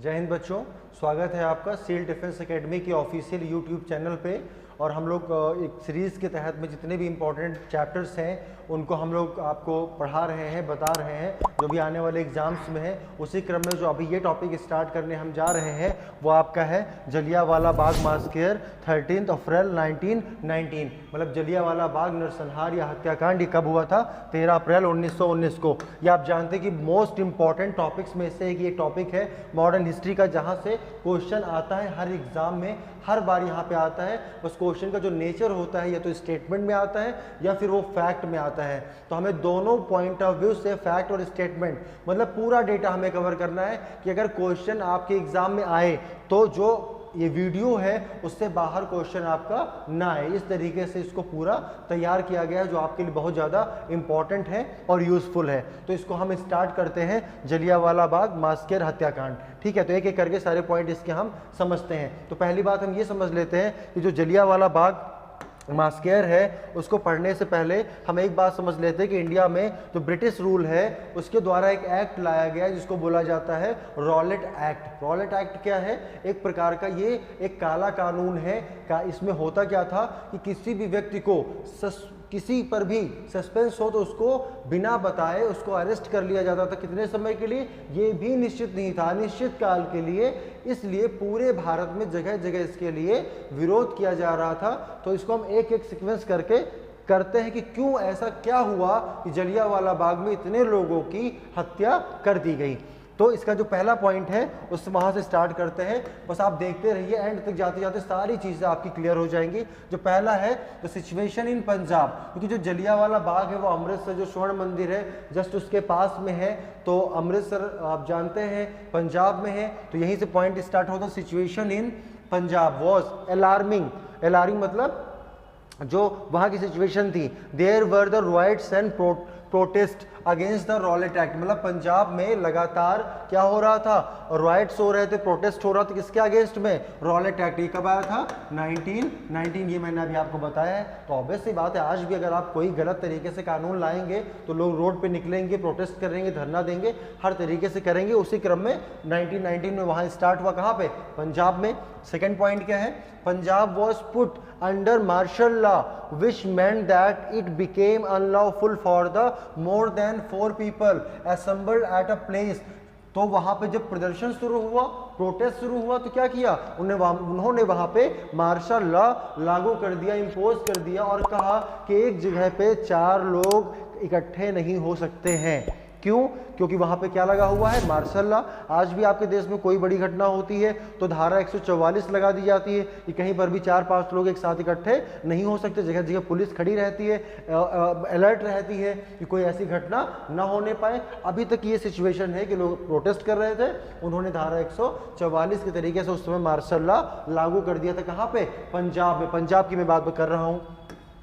जय हिंद बच्चों, स्वागत है आपका सील डिफेंस एकेडमी की ऑफिशियल यूट्यूब चैनल पे। और हम लोग एक सीरीज़ के तहत में जितने भी इम्पोर्टेंट चैप्टर्स हैं उनको हम लोग आपको पढ़ा रहे हैं, बता रहे हैं, जो भी आने वाले एग्जाम्स में है। उसी क्रम में जो अभी ये टॉपिक स्टार्ट करने हम जा रहे हैं वो आपका है जलियांवाला बाग मास्केयर 13 अप्रैल 1919। मतलब जलियांवाला बाग नरसंहार या हत्याकांड ये कब हुआ था? 13 अप्रैल 1919 को। ये आप जानते हैं कि मोस्ट इंपॉर्टेंट टॉपिक्स में से एक ये टॉपिक है मॉडर्न हिस्ट्री का, जहाँ से क्वेश्चन आता है हर एग्जाम में, हर बार यहाँ पे आता है। बस क्वेश्चन का जो नेचर होता है या तो स्टेटमेंट में आता है या फिर वो फैक्ट में आता है। तो हमें दोनों पॉइंट ऑफ व्यू से फैक्ट और स्टेटमेंट मतलब पूरा डेटा हमें कवर करना है कि अगर क्वेश्चन आपके एग्जाम में आए तो जो ये वीडियो है उससे बाहर क्वेश्चन आपका ना आए। इस तरीके से इसको पूरा तैयार किया गया है जो आपके लिए बहुत ज़्यादा इंपॉर्टेंट है और यूज़फुल है। तो इसको हम स्टार्ट करते हैं जलियांवाला बाग मास्केयर हत्याकांड। ठीक है, तो एक एक करके सारे पॉइंट इसके हम समझते हैं। तो पहली बात हम ये समझ लेते हैं कि जो जलियांवाला बाग मास्केयर है उसको पढ़ने से पहले हम एक बात समझ लेते हैं कि इंडिया में जो ब्रिटिश रूल है उसके द्वारा एक एक्ट लाया गया है जिसको बोला जाता है रॉलेट एक्ट। रॉलेट एक्ट क्या है? एक प्रकार का ये एक काला कानून है। इसमें होता क्या था कि किसी भी व्यक्ति को किसी पर भी सस्पेंस हो तो उसको बिना बताए उसको अरेस्ट कर लिया जाता था। कितने समय के लिए ये भी निश्चित नहीं था, अनिश्चित काल के लिए। इसलिए पूरे भारत में जगह जगह इसके लिए विरोध किया जा रहा था। तो इसको हम एक एक सीक्वेंस करके करते हैं कि क्यों ऐसा क्या हुआ कि जलियांवाला बाग में इतने लोगों की हत्या कर दी गई। तो इसका जो पहला पॉइंट है उस वहाँ से स्टार्ट करते हैं। बस आप देखते रहिए, एंड तक जाते जाते सारी चीज़ें आपकी क्लियर हो जाएंगी। जो पहला है तो सिचुएशन इन पंजाब, क्योंकि जो जलियांवाला बाग है वो अमृतसर जो स्वर्ण मंदिर है जस्ट उसके पास में है। तो अमृतसर आप जानते हैं पंजाब में है, तो यहीं से पॉइंट स्टार्ट होता है। Situation in Punjab was alarming. Alarming मतलब जो वहाँ की सिचुएशन थी। There were the riots and protest against the Rowlatt Act. मतलब पंजाब में लगातार क्या हो रहा था? राइट्स हो रहे थे, प्रोटेस्ट हो रहा था। किसके अगेंस्ट में? Rowlatt act. ये कब आया था? 1919। ये मैंने अभी आपको बताया है। तो ऑब्वियस सी बात है, आज भी अगर आप कोई गलत तरीके से कानून लाएंगे तो लोग रोड पे निकलेंगे, प्रोटेस्ट करेंगे, धरना देंगे, हर तरीके से करेंगे। उसी क्रम में 1919 में वहाँ स्टार्ट हुआ। कहाँ पे? पंजाब में। सेकेंड पॉइंट क्या है? Punjab was put under martial law which meant that it became unlawful for the more than 4 people assembled at a place। तो वहां पे जब प्रदर्शन शुरू हुआ, प्रोटेस्ट शुरू हुआ, तो क्या किया उन्होंने वहां पे मार्शल लॉ लागू कर दिया, इम्पोज कर दिया और कहा कि एक जगह पे 4 लोग इकट्ठे नहीं हो सकते हैं। क्यों? क्योंकि वहां पे क्या लगा हुआ है? Martial law. आज भी आपके देश में कोई बड़ी घटना होती है तो धारा 144 लगा दी जाती है कि कहीं पर भी 4-5 लोग एक साथ इकट्ठे नहीं हो सकते। जगह जगह पुलिस खड़ी रहती है, अलर्ट रहती है कि कोई ऐसी घटना ना होने पाए। अभी तक ये सिचुएशन है कि लोग प्रोटेस्ट कर रहे थे, उन्होंने धारा 144 के तरीके से उस समय मार्शल लॉ लागू कर दिया था। कहाँ पे? पंजाब में। पंजाब की मैं बात कर रहा हूँ।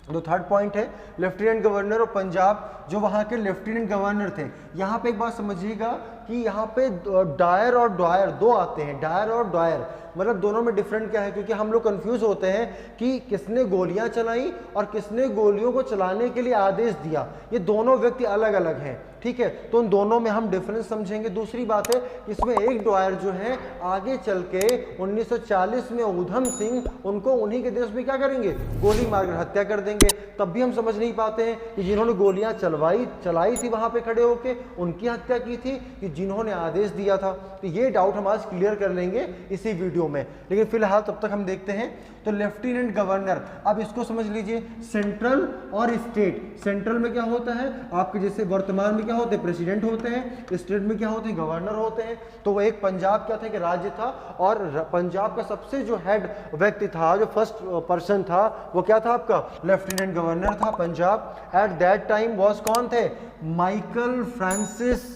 तो थर्ड पॉइंट है लेफ्टिनेंट गवर्नर ऑफ पंजाब। जो वहाँ के लेफ्टिनेंट गवर्नर थे, यहाँ पे एक बात समझिएगा कि यहाँ पे डायर और डॉयर दो आते हैं। डायर और डॉयर मतलब दोनों में डिफरेंट क्या है? क्योंकि हम लोग कंफ्यूज होते हैं कि किसने गोलियां चलाई और किसने गोलियों को चलाने के लिए आदेश दिया। ये दोनों व्यक्ति अलग अलग हैं। ठीक है, तो उन दोनों में हम डिफरेंस समझेंगे। दूसरी बात है इसमें एक डॉयर जो है आगे चल के 1940 में ऊधम सिंह उनको उन्हीं के देश में क्या करेंगे? गोली मारकर हत्या कर देंगे। तब भी हम समझ नहीं पाते हैं कि जिन्होंने गोलियां चलाई थी वहां पे खड़े होके उनकी हत्या की थी कि जिन्होंने आदेश दिया था। तो ये डाउट हम आज क्लियर कर लेंगे इसी वीडियो में। लेकिन फिलहाल तब तक हम देखते हैं तो लेफ्टिनेंट गवर्नर। अब इसको समझ लीजिए, सेंट्रल और स्टेट। सेंट्रल में क्या होता है? आपके जैसे वर्तमान में क्या होते हैं? प्रेसिडेंट होते हैं। स्टेट में क्या होते हैं? गवर्नर होते हैं। तो वो एक पंजाब क्या था कि राज्य था, और पंजाब का सबसे जो हेड व्यक्ति था, जो फर्स्ट पर्सन था, वो क्या था? आपका लेफ्टिनेंट गवर्नर था Punjab. At that time was कौन थे? Michael Francis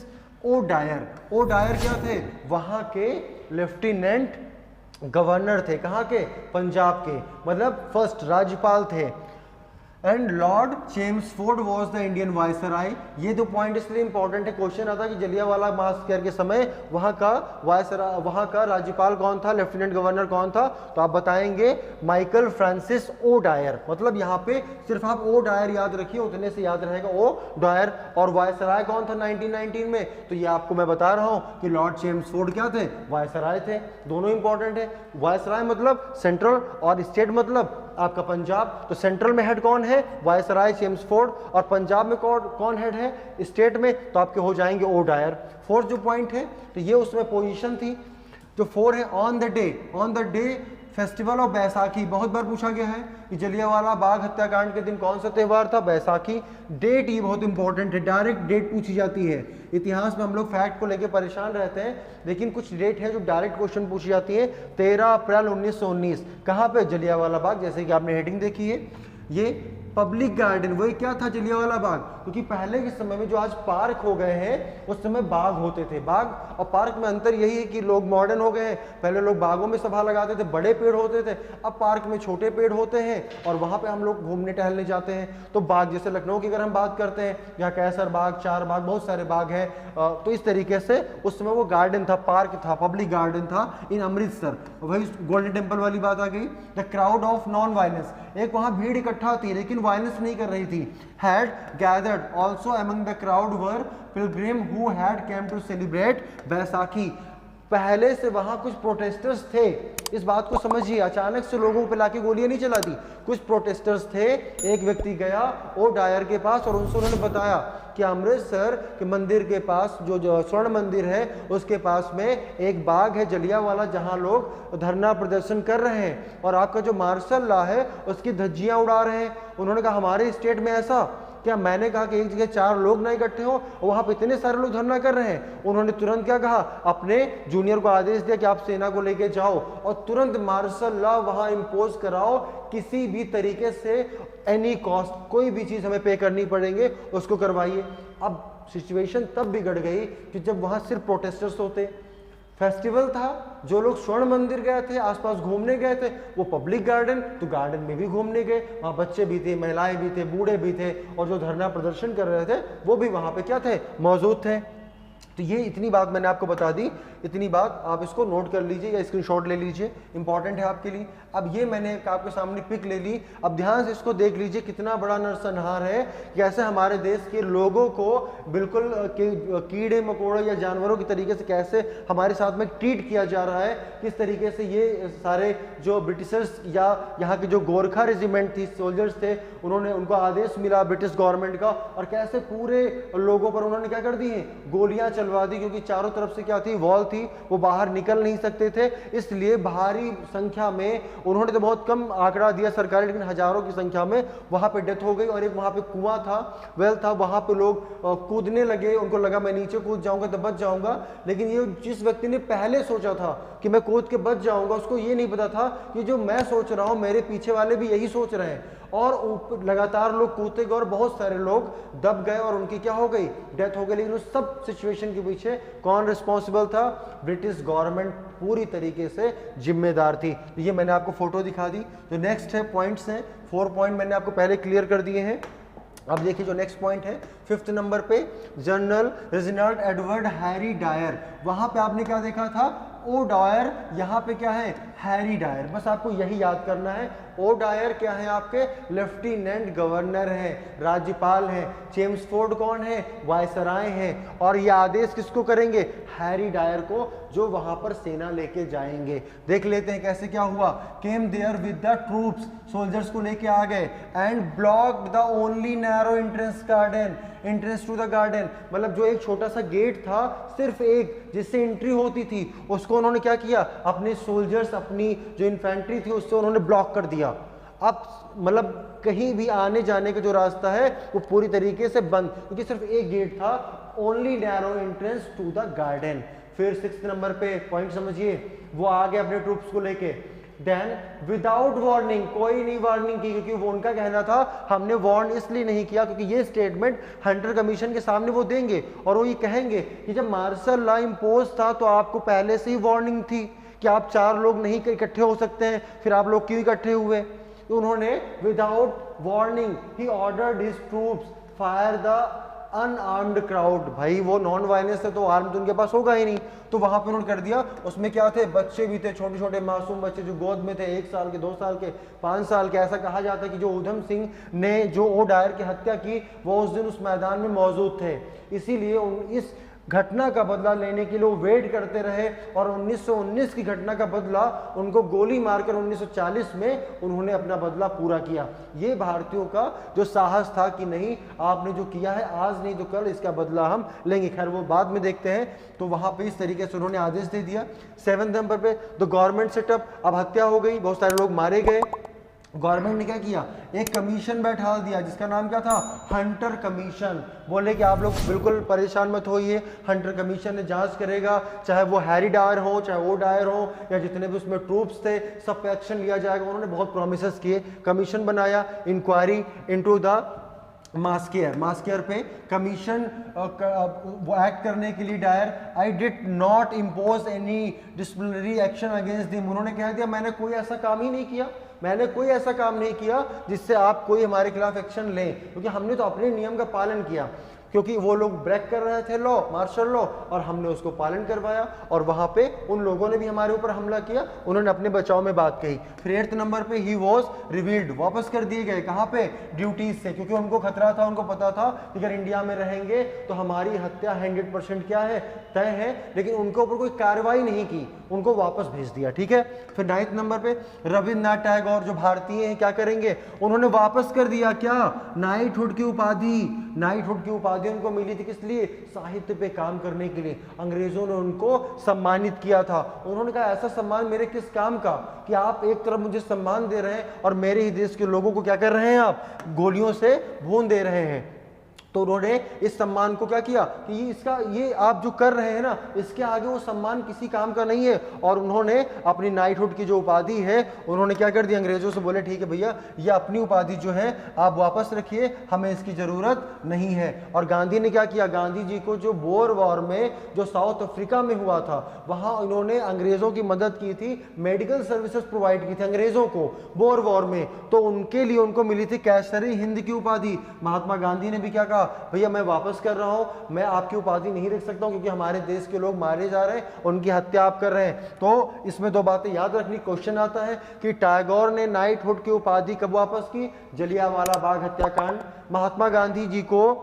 O'Dwyer. ओडायर क्या थे? वहां के लेफ्टिनेंट गवर्नर थे। कहाँ के? पंजाब के। मतलब फर्स्ट राज्यपाल थे। And Lord Chelmsford was the Indian viceroy. ये दो पॉइंट इसलिए इंपॉर्टेंट है, क्वेश्चन आता कि जलियांवाला मासकर के समय वहां का वायसराय, वहां का राज्यपाल कौन था, लेफ्टिनेंट गवर्नर कौन था, तो आप बताएंगे माइकल फ्रांसिस ओ डायर। मतलब यहाँ पे सिर्फ आप ओ डायर याद रखिए, उतने से याद रहेगा ओ डायर। और वायसराय कौन था 1919 में, तो ये आपको मैं बता रहा हूं कि लॉर्ड चेम्सफोर्ड क्या थे, वायसराय थे। दोनों इंपॉर्टेंट है। वायसराय मतलब सेंट्रल और स्टेट मतलब आपका पंजाब। तो सेंट्रल में हेड कौन है, वायसराय चेम्सफोर्ड, और पंजाब में कौन हेड है स्टेट में, तो आपके हो जाएंगे ओ डायर। फोर्थ जो पॉइंट है तो ये उसमें पोजीशन थी। जो 4 है on the day festival of Baisakhi. बहुत बार पूछा गया है कि जलियांवाला बाग हत्याकांड के दिन कौन सा त्यौहार था, बैसाखी। डेट ये बहुत इंपॉर्टेंट है, डायरेक्ट डेट पूछी जाती है। इतिहास में हम लोग फैक्ट को लेकर परेशान रहते हैं, लेकिन कुछ डेट है जो डायरेक्ट क्वेश्चन पूछी जाती है। 13 अप्रैल 1919 कहाँ पे, जलियांवाला बाग। जैसे कि आपने हेडिंग देखी है, ये पब्लिक गार्डन, वही क्या था, जलियांवाला बाग। क्योंकि पहले के समय में जो आज पार्क हो गए हैं, उस समय बाग होते थे। बाग और पार्क में अंतर यही है कि लोग मॉडर्न हो गए हैं। पहले लोग बागों में सभा लगाते थे, बड़े पेड़ होते थे, अब पार्क में छोटे पेड़ होते हैं और वहां पे हम लोग घूमने टहलने जाते हैं। तो बाग, जैसे लखनऊ की अगर हम बात करते हैं, यहाँ कैसर बाग, चार बाग, बहुत सारे बाग हैं। तो इस तरीके से उस समय वो गार्डन था, पार्क था, पब्लिक गार्डन था इन अमृतसर। वही गोल्डन टेम्पल वाली बात आ गई। The crowd of non violence, एक वहां भीड़ इकट्ठा थी लेकिन वायलेंस नहीं कर रही थी। Had gathered also among the crowd were pilgrim who had came to celebrate Baisakhi. पहले से वहां कुछ प्रोटेस्टर्स थे, इस बात को समझिए। अचानक से लोगों पे लाके गोलियां नहीं चला दी, कुछ प्रोटेस्टर्स थे। एक व्यक्ति गया ओ डायर के पास और उनसे उन्होंने बताया कि अमृतसर के मंदिर के पास जो स्वर्ण मंदिर है, उसके पास में एक बाग है जलियांवाला, जहां लोग धरना प्रदर्शन कर रहे हैं और आपका जो मार्शल लॉ है उसकी धज्जियां उड़ा रहे हैं। उन्होंने कहा हमारे स्टेट में ऐसा क्या? मैंने कहा कि एक जगह 4 लोग ना इकट्ठे हो और वहां पे इतने सारे लोग धरना कर रहे हैं। उन्होंने तुरंत क्या कहा, अपने जूनियर को आदेश दिया कि आप सेना को लेके जाओ और तुरंत मार्शल लॉ वहां इंपोज कराओ, किसी भी तरीके से एनी कॉस्ट, कोई भी चीज हमें पे करनी पड़ेंगे, उसको करवाइए। अब सिचुएशन तब बिगड़ गई कि जब वहां सिर्फ प्रोटेस्टर्स होते। फेस्टिवल था, जो लोग स्वर्ण मंदिर गए थे, आसपास घूमने गए थे, वो पब्लिक गार्डन, तो गार्डन में भी घूमने गए। वहाँ बच्चे भी थे, महिलाएं भी थे, बूढ़े भी थे, और जो धरना प्रदर्शन कर रहे थे वो भी वहाँ पे क्या थे, मौजूद थे। तो ये इतनी बात मैंने आपको बता दी, इतनी बात आप इसको नोट कर लीजिए या स्क्रीनशॉट ले लीजिए, इंपॉर्टेंट है आपके लिए। अब ये मैंने आपके सामने पिक ले ली, अब ध्यान से इसको देख लीजिए, कितना बड़ा नरसंहार है। कैसे हमारे देश के लोगों को बिल्कुल कीड़े मकोड़े या जानवरों की तरीके से कैसे हमारे साथ में ट्रीट किया जा रहा है, किस तरीके से ये सारे जो ब्रिटिशर्स या यहाँ के जो गोरखा रेजिमेंट थी, सोल्जर्स थे, उनको आदेश मिला ब्रिटिश गवर्नमेंट का, और कैसे पूरे लोगों पर उन्होंने क्या कर दी है, गोलियां चलवा दी। क्योंकि चारों तरफ से क्या थी, वॉल थी, वो बाहर निकल नहीं सकते थे, इसलिए भारी संख्या में, उन्होंने तो बहुत कम आंकड़ा दिया सरकारी, लेकिन हजारों की संख्या में वहां पे डेथ हो गई। और एक वहां पे कुआं था, वेल था, वहां पे लोग कूदने लगे, उनको लगा मैं नीचे कूद जाऊंगा तो बच जाऊंगा, लेकिन ये जिस व्यक्ति ने पहले सोचा था कि मैं कूद के बच जाऊंगा, उसको ये नहीं पता था कि जो मैं सोच रहा हूं मेरे पीछे वाले भी यही सोच रहे हैं। और लगातार लोग कूदते गए और बहुत सारे लोग दब गए और उनकी क्या हो गई, डेथ हो गई। लेकिन उस सब सिचुएशन के पीछे कौन रिस्पॉन्सिबल था, ब्रिटिश गवर्नमेंट पूरी तरीके से जिम्मेदार थी। तो ये मैंने आपको फोटो दिखा दी। जो नेक्स्ट है पॉइंट्स हैं, 4 पॉइंट मैंने आपको पहले क्लियर कर दिए हैं। अब देखिए जो नेक्स्ट पॉइंट है 5th नंबर पे, general Reginald Edward Harry Dyer. वहां पे आपने क्या देखा था, ओ डायर, यहाँ पे क्या है, हैरी डायर। बस आपको यही याद करना है। ओ डायर क्या है, आपके लेफ्टिनेंट गवर्नर हैं, राज्यपाल हैं। चेम्सफोर्ड कौन है, वायसराय हैं। और ये आदेश किसको करेंगे, हैरी डायर को, जो वहां पर सेना लेके जाएंगे। देख लेते हैं कैसे क्या हुआ। Came there with the troops, soldiers को लेके आ गए, and blocked the only narrow entrance garden, entrance to the garden. मतलब जो एक छोटा सा गेट था, सिर्फ एक, जिससे एंट्री होती थी, उसको उन्होंने क्या किया, अपने सोल्जर्स, अपनी जो इन्फेंट्री थी, उससे उन्होंने ब्लॉक कर दिया। अब मतलब कहीं भी आने जाने का जो रास्ता है वो पूरी तरीके से बंद, क्योंकि सिर्फ एक गेट था, only narrow entrance to the garden. फिर 6th नंबर पे पॉइंट समझिए, वो आ गए अपने ट्रूप्स को लेके। देन विदाउट वार्निंग, कोई नहीं वार्निंग की, क्योंकि वो उनका कहना था हमने वार्न इसलिए नहीं किया क्योंकि ये स्टेटमेंट हंटर कमीशन के सामने वो देंगे और वो ये कहेंगे कि जब मार्शल लॉ इंपोज था तो आपको पहले से ही वार्निंग थी कि आप 4 लोग नहीं इकट्ठे हो सकते हैं, फिर आप लोग क्यों इकट्ठे हुए। तो उन्होंने without warning he ordered his troops fire the unarmoured crowd. भाई वो नॉन वायलेंस है तो आर्म तो उनके पास होगा ही नहीं, तो वहां पे उन्होंने कर दिया। उसमें क्या थे, बच्चे भी थे, छोटे छोटे मासूम बच्चे जो गोद में थे, 1 साल के, 2 साल के, 5 साल के। ऐसा कहा जाता है कि जो उधम सिंह ने जो ओ डायर की हत्या की वो उस दिन उस मैदान में मौजूद थे, इसीलिए इस घटना का बदला लेने के लिए वो वेट करते रहे और 1919 की घटना का बदला उनको गोली मारकर 1940 में उन्होंने अपना बदला पूरा किया। ये भारतीयों का जो साहस था कि नहीं आपने जो किया है आज नहीं तो कल इसका बदला हम लेंगे। खैर वो बाद में देखते हैं। तो वहां पे इस तरीके से उन्होंने आदेश दे दिया। 7 नंबर पे द गवर्नमेंट सेटअप, अब हत्या हो गई, बहुत सारे लोग मारे गए। गवर्नमेंट ने क्या किया, एक कमीशन बैठा दिया जिसका नाम क्या था, हंटर कमीशन। बोले कि आप लोग बिल्कुल परेशान मत होइए, हंटर कमीशन ने जांच करेगा, चाहे वो हैरी डायर हो, चाहे वो डायर हो, या जितने भी उसमें ट्रूप्स थे, सब पे एक्शन लिया जाएगा। उन्होंने बहुत प्रोमिसेस किए। कमीशन बनाया, इंक्वायरी इनटू द मास्केयर पे कमीशन वो एक्ट करने के लिए Dyer, I did not impose any disciplinary action against them. उन्होंने कह दिया मैंने कोई ऐसा काम ही नहीं किया, मैंने कोई ऐसा काम नहीं किया जिससे आप कोई हमारे खिलाफ एक्शन लें, क्योंकि हमने तो अपने नियम का पालन किया, क्योंकि वो लोग ब्रेक कर रहे थे लॉ, मार्शल लॉ, और हमने उसको पालन करवाया। और वहां पे उन लोगों ने भी हमारे ऊपर हमला किया, उन्होंने अपने बचाव में बात कही। फिर 8 नंबर पे ही वॉज रिवील्ड, वापस कर दिए गए। कहाँ पे, ड्यूटीज से, क्योंकि उनको खतरा था, उनको पता था कि अगर इंडिया में रहेंगे तो हमारी हत्या 100% क्या है, तय है। लेकिन उनके ऊपर कोई कार्रवाई नहीं की, उनको वापस भेज दिया। ठीक है। फिर 9 नंबर पे रविन्द्रनाथ टैगोर जो भारतीय हैं क्या करेंगे, उन्होंने वापस कर दिया क्या, नाइटहुड की उपाधि। नाइटहुड की उपाधि उनको मिली थी किस लिए, साहित्य पे काम करने के लिए। अंग्रेजों ने उनको सम्मानित किया था। उन्होंने कहा ऐसा सम्मान मेरे किस काम का कि आप एक तरफ मुझे सम्मान दे रहे हैं और मेरे ही देश के लोगों को क्या कर रहे हैं, आप गोलियों से भून दे रहे हैं। तो उन्होंने इस सम्मान को क्या किया कि ये आप जो कर रहे हैं ना, इसके आगे वो सम्मान किसी काम का नहीं है। और उन्होंने अपनी नाइटहुड की जो उपाधि है उन्होंने क्या कर दिया, अंग्रेजों से बोले ठीक है भैया ये अपनी उपाधि जो है आप वापस रखिए, हमें इसकी जरूरत नहीं है। और गांधी ने क्या किया, गांधी जी को जो बोर वॉर में जो साउथ अफ्रीका में हुआ था वहां उन्होंने अंग्रेजों की मदद की थी, मेडिकल सर्विसेज प्रोवाइड की थी अंग्रेजों को बोर वॉर में, तो उनके लिए उनको मिली थी कैसरी हिंद की उपाधि। महात्मा गांधी ने भी क्या कहा, भैया मैं वापस कर रहा हूं, मैं आपकी उपाधि नहीं रख सकता हूं क्योंकि हमारे देश के लोग मारे जा रहे हैं, उनकी हत्या आप कर रहे हैं। तो इसमें 2 बातें याद रखनी। क्वेश्चन आता है कि टैगोर ने नाइटहुड की उपाधि कब वापस की, जलियांवाला बाग हत्याकांड। महात्मा गांधी जी को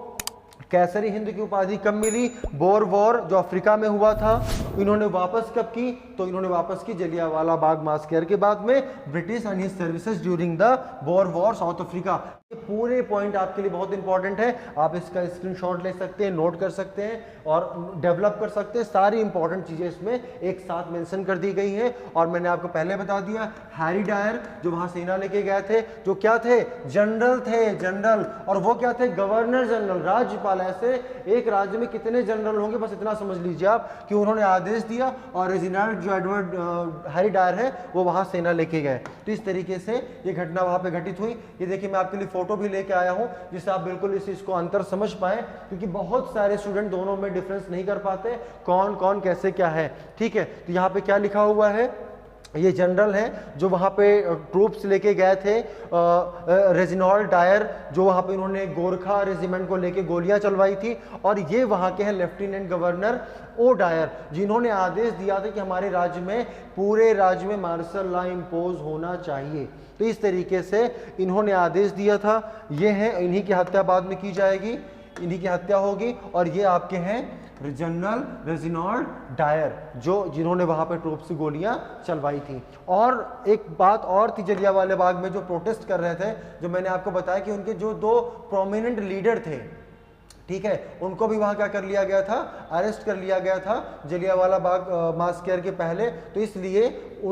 कैसरी हिंद की उपाधि कब मिली, बोर वॉर जो अफ्रीका में हुआ था। इन्होंने वापस कब की, तो इन्होंने वापस की जलियांवाला बाग मास्केयर के बाद में, British and his services during the bore war south Africa. ये पूरे पॉइंट आपके लिए बहुत इंपॉर्टेंट है, आप इसका स्क्रीनशॉट ले सकते हैं, नोट कर सकते हैं और डेवलप कर सकते हैं। सारी इंपॉर्टेंट चीजें इसमें एक साथ मेंशन कर दी गई हैं। और मैंने आपको पहले बता दिया हैरी डायर जो वहां सेना लेके गए थे, जो क्या थे, जनरल थे, जनरल। और वो क्या थे, गवर्नर जनरल, राज्यपाल। ऐसे एक राज्य में कितने जनरल होंगे बस इतना समझ लीजिए आप कि उन्होंने आदेश दिया और रेजिनाल्ड जो एडवर्ड हैरी डायर है वो वहां सेना लेके गए। तो इस तरीके से ये घटना वहां पे घटित हुई। ये देखिए मैं आपके लिए फोटो भी लेके आया हूं जिससे आप बिल्कुल इस चीज को अंतर समझ पाए, क्योंकि बहुत सारे स्टूडेंट दोनों में डिफरेंस नहीं कर पाते कौन कौन कैसे क्या है। ठीक है। तो यहाँ पे क्या लिखा हुआ है, ये जनरल हैं जो वहाँ पे ट्रूप्स लेके गए थे, रेजिनाल्ड डायर जो वहाँ पे इन्होंने गोरखा रेजिमेंट को लेके गोलियां चलवाई थी। और ये वहाँ के हैं लेफ्टिनेंट गवर्नर ओ डायर जिन्होंने आदेश दिया था कि हमारे राज्य में, पूरे राज्य में मार्शल लॉ इम्पोज होना चाहिए। तो इस तरीके से इन्होंने आदेश दिया था। ये हैं, इन्हीं की हत्या बाद में की जाएगी, इन्हीं की हत्या होगी। और ये आपके हैं जनरल रेजिनाल्ड डायर जिन्होंने वहां पे ट्रूप से गोलियां चलवाई थी। और एक बात और थी, जलियांवाला बाग में जो प्रोटेस्ट कर रहे थे, जो मैंने आपको बताया कि उनके जो 2 प्रोमिनेंट लीडर थे, ठीक है, उनको भी वहां क्या कर लिया गया था, अरेस्ट कर लिया गया था जलियांवाला बाग मास्केयर के पहले। तो इसलिए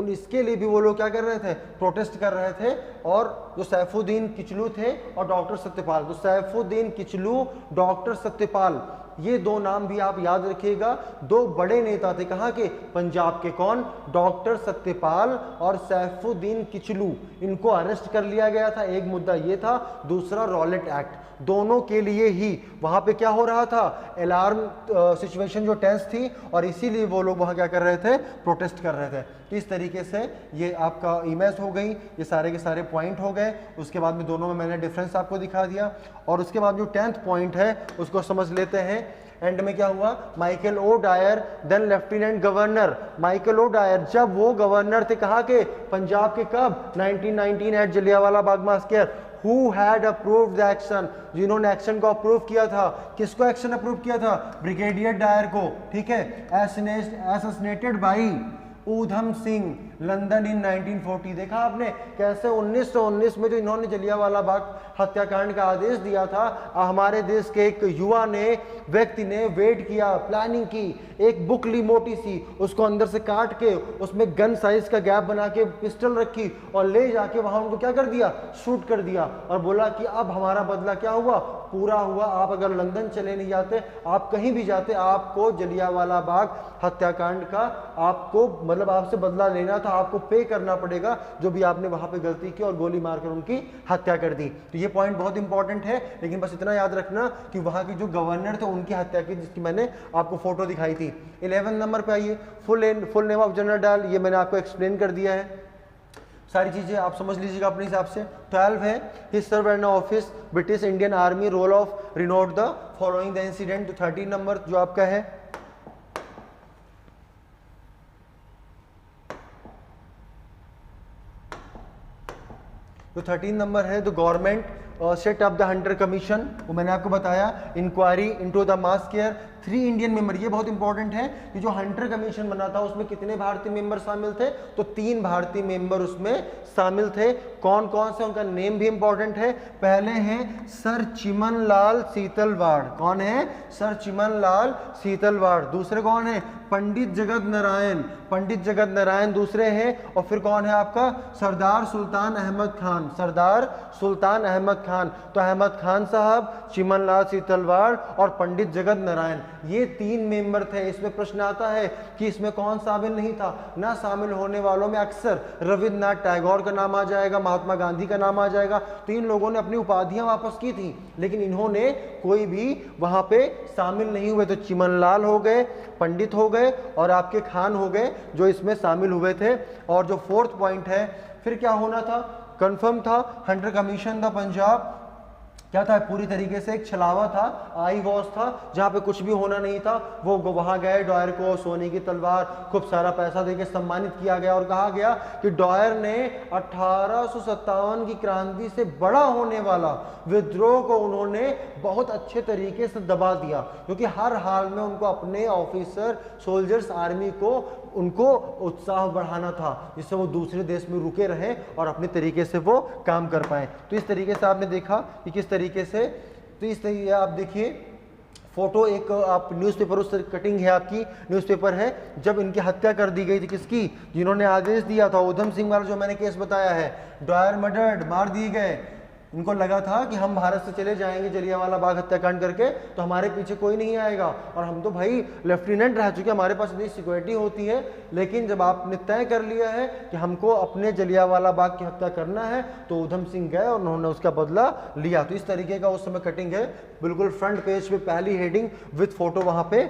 इसके लिए भी वो लोग क्या कर रहे थे, प्रोटेस्ट कर रहे थे। और जो सैफुद्दीन किचलू थे और डॉक्टर सत्यपाल, तो सैफुद्दीन किचलू, डॉक्टर सत्यपाल, ये दो नाम भी आप याद रखिएगा, दो बड़े नेता थे। कहाँ के? पंजाब के। कौन? डॉक्टर सत्यपाल और सैफुद्दीन किचलू। इनको अरेस्ट कर लिया गया था। एक मुद्दा ये था, दूसरा रॉलेट एक्ट। दोनों के लिए ही वहां पे क्या हो रहा था, अलार्म सिचुएशन जो टेंस थी, और इसीलिए वो लोग वहां क्या कर रहे थे, प्रोटेस्ट कर रहे थे। तो इस तरीके से ये आपका इमेज हो गई, ये सारे के सारे पॉइंट हो गए। उसके बाद में दोनों में मैंने डिफरेंस आपको दिखा दिया। और उसके बाद जो 10th पॉइंट है उसको समझ लेते हैं। एंड में क्या हुआ, Michael O'Dwyer then lieutenant governor. Michael O'Dwyer जब वो गवर्नर थे, कहाँ के? पंजाब के। कब? 1919 at Jallianwala Bagh massacre. Who had approved the action? जिन्होंने एक्शन को अप्रूव किया था। किसको एक्शन अप्रूव किया था? ब्रिगेडियर डायर को। ठीक है। Assassinated by Udham Singh, London इन 1940। देखा आपने कैसे 1919 में जो इन्होंने जलियांवाला बाग हत्याकांड का आदेश दिया था, हमारे देश के एक युवा ने, व्यक्ति ने वेट किया, प्लानिंग की, एक बुक ली मोटी सी, उसको अंदर से काट के उसमें गन साइज का गैप बना के पिस्टल रखी और ले जाके वहां उनको क्या कर दिया, शूट कर दिया, और बोला कि अब हमारा बदला क्या हुआ, पूरा हुआ। आप अगर लंदन चले नहीं जाते, आप कहीं भी जाते, आपको जलियांवाला बाग हत्याकांड का आपको मतलब आपसे बदला लेना था, आपको पे करना पड़ेगा जो भी आपने वहां पे गलती की और गोली मारकर उनकी हत्या कर दी। तो ये पॉइंट बहुत इंपॉर्टेंट है, लेकिन बस इतना याद रखना कि वहां के जो गवर्नर थे उनकी हत्या की, जिसकी मैंने आपको फोटो दिखाई थी। 11 नंबर पे आइए, full name of general dial, ये मैंने आपको एक्सप्लेन कर दिया है, सारी चीजें आप समझ लीजिएगा अपने हिसाब से। 12 है, he serve an office British Indian army, role of remote the following the incident. 13 number जो आपका है, जो 13 नंबर है, the government set up the Hunter commission, वो मैंने आपको बताया, inquiry into the massacre. 3 Indian member, ये बहुत इंपॉर्टेंट है कि जो हंटर कमीशन बना था उसमें कितने भारतीय मेंबर शामिल थे, तो 3 भारतीय मेंबर उसमें शामिल थे। कौन कौन से, उनका नेम भी इंपॉर्टेंट है। पहले हैं सर चिमन लाल सीतलवाड़, कौन है, सर चिमन लाल सीतलवाड़। दूसरे कौन है, पंडित जगत नारायण, पंडित जगत नारायण दूसरे हैं। और फिर कौन है आपका, सरदार सुल्तान अहमद खान, सरदार सुल्तान अहमद खान। तो अहमद खान साहब, चिमन लाल सीतलवाड़ और पंडित जगत नारायण, ये 3 मेंबर थे। इसमें प्रश्न आता है कि इसमें कौन शामिल नहीं था, ना शामिल होने वालों में अक्सर रविन्द्रनाथ टैगोर का नाम आ जाएगा, महात्मा गांधी का नाम आ जाएगा। तो इन लोगों ने अपनी उपाधियां वापस की थी, लेकिन इन्होंने कोई भी वहां पे शामिल नहीं हुए। तो चिमन लाल हो गए, पंडित हो गए और आपके खान हो गए जो इसमें शामिल हुए थे। और जो 4th पॉइंट है, फिर क्या होना था, कंफर्म था, हंटर कमीशन था पंजाब, क्या था, पूरी तरीके से एक छलावा था, आई वॉश था, जहाँ पे कुछ भी होना नहीं था। वो वहां गए, डॉयर को सोने की तलवार, खूब सारा पैसा देके सम्मानित किया गया और कहा गया कि डॉयर ने 1857 की क्रांति से बड़ा होने वाला विद्रोह को उन्होंने बहुत अच्छे तरीके से दबा दिया, क्योंकि हर हाल में उनको अपने ऑफिसर, सोल्जर्स, आर्मी को उनको उत्साह बढ़ाना था, जिससे वो दूसरे देश में रुके रहें और अपने तरीके से वो काम कर पाए। तो इस तरीके से आपने देखा कि किस तरीके से, तो इस तरीके आप देखिए फोटो, एक आप न्यूज़पेपर, उस कटिंग है आपकी, न्यूज़पेपर है जब इनकी हत्या कर दी गई थी, किसकी, जिन्होंने आदेश दिया था, ऊधम सिंह वाला जो मैंने केस बताया है, डॉयर मर्डर्ड, मार दिए गए। इनको लगा था कि हम भारत से चले जाएंगे जलियांवाला बाग हत्याकांड करके तो हमारे पीछे कोई नहीं आएगा, और हम तो भाई लेफ्टिनेंट रह चुके, हमारे पास इतनी सिक्योरिटी होती है। लेकिन जब आपने तय कर लिया है कि हमको अपने जलियांवाला बाग की हत्या करना है, तो ऊधम सिंह गए और उन्होंने उसका बदला लिया। तो इस तरीके का उस समय कटिंग है, बिल्कुल फ्रंट पेज पे पहली हेडिंग विथ फोटो वहां पे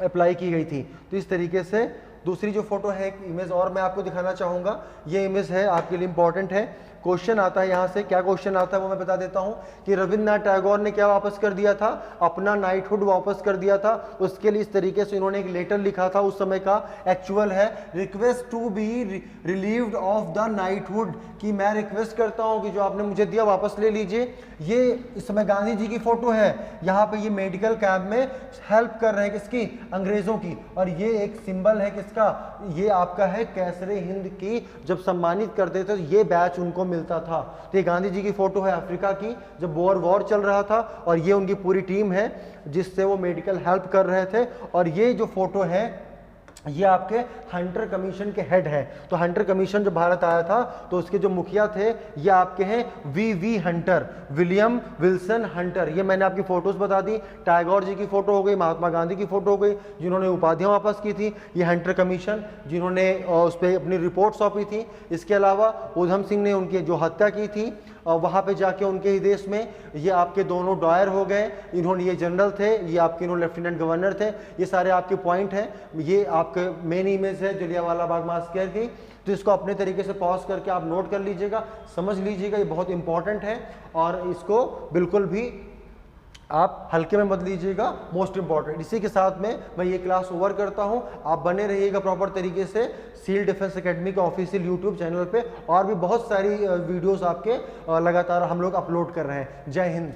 अप्लाई की गई थी। तो इस तरीके से दूसरी जो फोटो है, एक इमेज और मैं आपको दिखाना चाहूंगा, ये इमेज है आपके लिए इंपॉर्टेंट है। क्वेश्चन आता है यहाँ से, क्या क्वेश्चन आता है वो मैं बता देता हूँ कि रविन्द्रनाथ टैगोर ने क्या वापस कर दिया था, अपना नाइटहुड वापस कर दिया था। उसके लिए इस तरीके से इन्होंने एक लेटर लिखा था, उस समय का एक्चुअल है, request to be relieved of the knighthood, कि मैं रिक्वेस्ट करता हूँ कि जो आपने मुझे दिया वापस ले लीजिए। ये इस समय गांधी जी की फोटो है, यहाँ पे ये मेडिकल कैंप में हेल्प कर रहे हैं, किसकी, अंग्रेजों की। और ये एक सिंबल है किसका, ये आपका है कैसरे हिंद की, जब सम्मानित करते थे तो ये बैच उनको मिलता था। तो ये गांधी जी की फोटो है अफ्रीका की, जब बोअर वॉर चल रहा था, और ये उनकी पूरी टीम है जिससे वो मेडिकल हेल्प कर रहे थे। और ये जो फोटो है ये आपके हंटर कमीशन के हेड हैं। तो हंटर कमीशन जो भारत आया था तो उसके जो मुखिया थे ये आपके हैं V Hunter, William Wilson Hunter. ये मैंने आपकी फोटोज बता दी, टैगोर जी की फोटो हो गई, महात्मा गांधी की फोटो हो गई जिन्होंने उपाधियां वापस की थी, ये हंटर कमीशन जिन्होंने उस पर अपनी रिपोर्ट सौंपी थी। इसके अलावा उधम सिंह ने उनकी जो हत्या की थी वहाँ पे जाके उनके ही देश में, ये आपके दोनों डॉयर हो गए, इन्होंने ये जनरल थे, ये आपके इन्होंने लेफ्टिनेंट गवर्नर थे। ये सारे आपके पॉइंट हैं। ये आपके मेन इमेज है जलियांवाला बाग मास्कर की, तो इसको अपने तरीके से पॉज करके आप नोट कर लीजिएगा, समझ लीजिएगा, ये बहुत इंपॉर्टेंट है और इसको बिल्कुल भी आप हल्के में मत लीजिएगा, मोस्ट इंपॉर्टेंट। इसी के साथ में मैं ये क्लास ओवर करता हूँ। आप बने रहिएगा प्रॉपर तरीके से सील डिफेंस एकेडमी के ऑफिशियल यूट्यूब चैनल पे, और भी बहुत सारी वीडियोस आपके लगातार हम लोग अपलोड कर रहे हैं। जय हिंद।